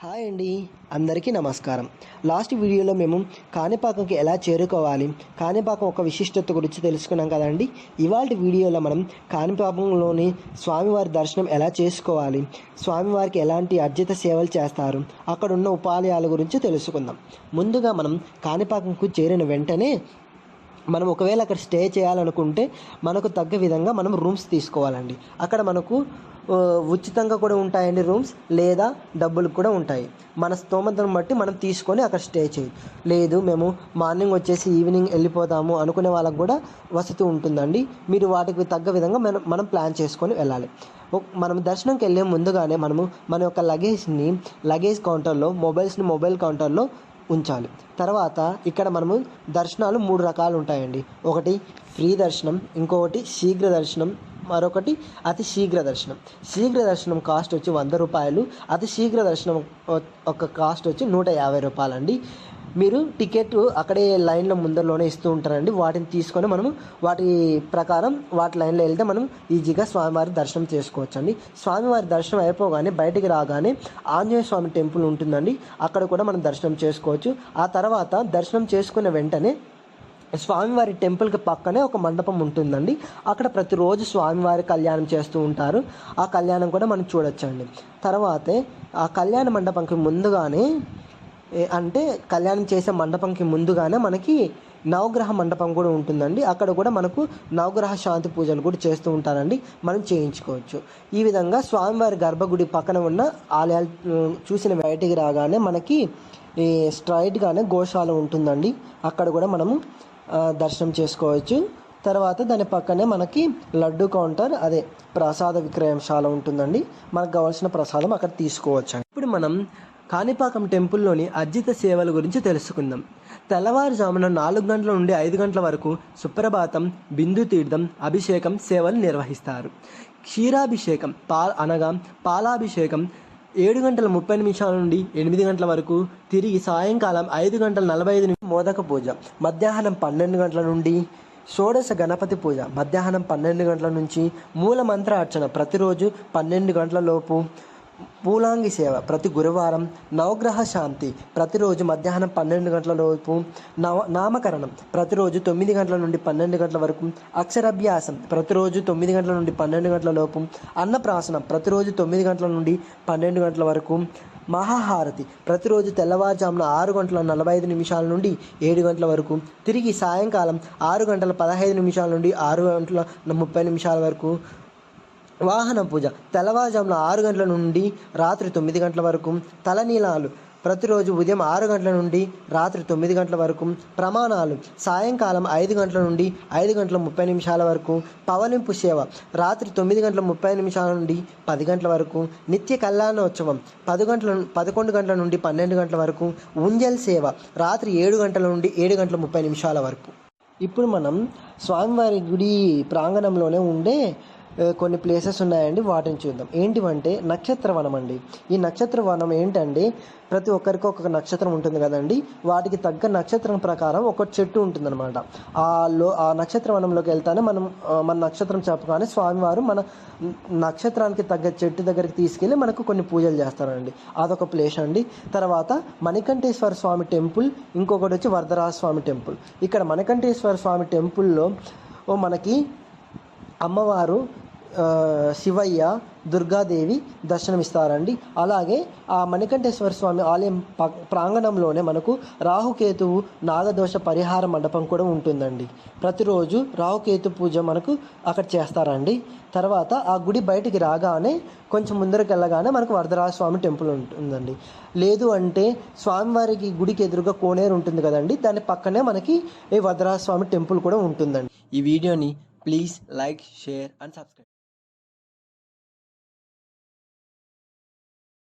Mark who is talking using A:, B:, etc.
A: Hi అండి, అందరికీ నమస్కారం. లాస్ట్ వీడియోలో మేము కాణిపాకంకి ఎలా చేరుకోవాలి, కాణిపాకం ఒక విశిష్టత గురించి తెలుసుకున్నాం కదండి. ఇవాళ వీడియోలో మనం కాణిపాకంలోని స్వామివారి దర్శనం ఎలా చేసుకోవాలి, స్వామివారికి ఎలాంటి అర్జిత సేవలు చేస్తారు, అక్కడ ఉన్న ఉపాలయాల గురించి తెలుసుకుందాం. ముందుగా మనం కాణిపాకంకు చేరిన వెంటనే మనం ఒకవేళ అక్కడ స్టే చేయాలనుకుంటే మనకు తగ్గ విధంగా మనం రూమ్స్ తీసుకోవాలండి. అక్కడ మనకు ఉచితంగా కూడా ఉంటాయండి రూమ్స్, లేదా డబ్బులు కూడా ఉంటాయి. మన స్తోమతను బట్టి మనం తీసుకొని అక్కడ స్టే చేయి. లేదు మేము మార్నింగ్ వచ్చేసి ఈవినింగ్ వెళ్ళిపోతాము అనుకునే వాళ్ళకు కూడా వసతి ఉంటుందండి. మీరు వాటికి తగ్గ విధంగా మనం ప్లాన్ చేసుకొని వెళ్ళాలి. మనం దర్శనంకి వెళ్ళే ముందుగానే మనము మన యొక్క లగేజ్ కౌంటర్లో మొబైల్ కౌంటర్లో ఉంచాలి. తర్వాత ఇక్కడ మనము దర్శనాలు 3 రకాలు ఉంటాయండి. ఒకటి ఫ్రీ దర్శనం, ఇంకొకటి శీఘ్ర దర్శనం, మరొకటి అతి శీఘ్ర దర్శనం. శీఘ్ర దర్శనం కాస్ట్ వచ్చి 100 రూపాయలు, అతి శీఘ్ర దర్శనం ఒక కాస్ట్ వచ్చి 150 రూపాయలండి. మీరు టికెట్ అక్కడే లైన్లో ముందరలోనే ఇస్తూ ఉంటారండి. వాటిని తీసుకొని మనము వాటి ప్రకారం వాటి లైన్లో వెళ్తే మనం ఈజీగా స్వామివారి దర్శనం చేసుకోవచ్చు అండి. స్వామివారి దర్శనం అయిపోగానే బయటికి రాగానే ఆంజనేయ స్వామి టెంపుల్ ఉంటుందండి. అక్కడ కూడా మనం దర్శనం చేసుకోవచ్చు. ఆ తర్వాత దర్శనం చేసుకున్న వెంటనే స్వామివారి టెంపుల్కి పక్కనే ఒక మండపం ఉంటుందండి. అక్కడ ప్రతిరోజు స్వామివారి కళ్యాణం చేస్తూ ఉంటారు. ఆ కళ్యాణం కూడా మనం చూడొచ్చండి. తర్వాతే ఆ కళ్యాణ మండపంకి ముందుగానే అంటే కళ్యాణం చేసే మండపంకి ముందుగానే మనకి నవగ్రహ మండపం కూడా ఉంటుందండి. అక్కడ కూడా మనకు నవగ్రహ శాంతి పూజలు కూడా చేస్తూ ఉంటారండి. మనం చేయించుకోవచ్చు. ఈ విధంగా స్వామివారి గర్భగుడి పక్కన ఉన్న ఆలయాలు చూసిన బయటికి రాగానే మనకి ఈ స్ట్రైట్గానే గోశాల ఉంటుందండి. అక్కడ కూడా మనము దర్శనం చేసుకోవచ్చు. తర్వాత దాని పక్కనే మనకి లడ్డు కౌంటర్, అదే ప్రసాద విక్రయంశాల ఉంటుందండి. మనకు కావాల్సిన ప్రసాదం అక్కడ తీసుకోవచ్చు. ఇప్పుడు మనం కాణిపాకం టెంపుల్లోని అర్జిత సేవల గురించి తెలుసుకుందాం. తెల్లవారుజామున 4 గంటల నుండి 5 గంటల వరకు సుప్రభాతం, బిందు తీర్థం, అభిషేకం సేవలు నిర్వహిస్తారు. క్షీరాభిషేకం అనగా పాలాభిషేకం 7:30 నుండి 8 గంటల వరకు, తిరిగి సాయంకాలం 5:45 మోదక పూజ, మధ్యాహ్నం 12 గంటల నుండి షోడశ గణపతి పూజ, మధ్యాహ్నం 12 గంటల నుంచి మూల మంత్ర అర్చన ప్రతిరోజు 12 గంటల లోపు, పూలాంగి సేవ ప్రతి గురువారం, నవగ్రహ శాంతి ప్రతిరోజు మధ్యాహ్నం 12 గంటల లోపు, నామకరణం ప్రతిరోజు 9 గంటల నుండి 12 గంటల వరకు, అక్షరాభ్యాసం ప్రతిరోజు 9 గంటల నుండి 12 గంటల లోపు, అన్నప్రాసనం ప్రతిరోజు 9 గంటల నుండి 12 గంటల వరకు, మహాహారతి ప్రతిరోజు తెల్లవారుజామున 6:45 నుండి 7 గంటల వరకు, తిరిగి సాయంకాలం 6:15 నుండి 6:30 వరకు, వాహన పూజ తెల్లవారుజామున 6 గంటల నుండి రాత్రి 9 గంటల వరకు, తలనీలాలు ప్రతిరోజు ఉదయం 6 గంటల నుండి రాత్రి 9 గంటల వరకు, ప్రమాణాలు సాయంకాలం 5 గంటల నుండి 5:30 వరకు, పవలింపు సేవ రాత్రి 9:30 నుండి 10 గంటల వరకు, నిత్య కళ్యాణోత్సవం 11 గంటల నుండి 12 గంటల వరకు, ఉంజల్ సేవ రాత్రి 7 గంటల నుండి 7:30 వరకు. ఇప్పుడు మనం స్వామివారి గుడి ప్రాంగణంలోనే ఉండే కొన్ని ప్లేసెస్ ఉన్నాయండి. వాటిని చూద్దాం. ఏంటివంటే నక్షత్రవనం అండి. ఈ నక్షత్రవనం ఏంటంటే ప్రతి ఒక్కరికి ఒక నక్షత్రం ఉంటుంది కదండి. వాటికి తగ్గ నక్షత్రం ప్రకారం ఒక చెట్టు ఉంటుందన్నమాట. ఆ నక్షత్రవనంలోకి వెళ్తానే మన నక్షత్రం చెప్పగానే స్వామివారు మన నక్షత్రానికి తగ్గ చెట్టు దగ్గరికి తీసుకెళ్ళి మనకు కొన్ని పూజలు చేస్తారండి. అదొక ప్లేస్ అండి. తర్వాత మణికంఠేశ్వర స్వామి టెంపుల్, ఇంకొకటి వచ్చి వరదరాజ స్వామి టెంపుల్. ఇక్కడ మణికంఠేశ్వర స్వామి టెంపుల్లో మనకి అమ్మవారు శివయ్య, దుర్గాదేవి దర్శనమిస్తారండి. అలాగే ఆ మణికంఠేశ్వర స్వామి ఆలయం ప్రాంగణంలోనే మనకు రాహుకేతువు నాగదోష పరిహార మండపం కూడా ఉంటుందండి. ప్రతిరోజు రాహుకేతు పూజ మనకు అక్కడ చేస్తారండి. తర్వాత ఆ గుడి బయటికి రాగానే కొంచెం ముందరికి వెళ్ళగానే మనకు వరదరాజ స్వామి టెంపుల్ ఉంటుందండి. లేదు అంటే స్వామివారికి గుడికి ఎదురుగా కోనేరు ఉంటుంది కదండి, దాని పక్కనే మనకి ఈ వరదరాజ స్వామి టెంపుల్ కూడా ఉంటుందండి. ఈ వీడియోని please like, share and subscribe.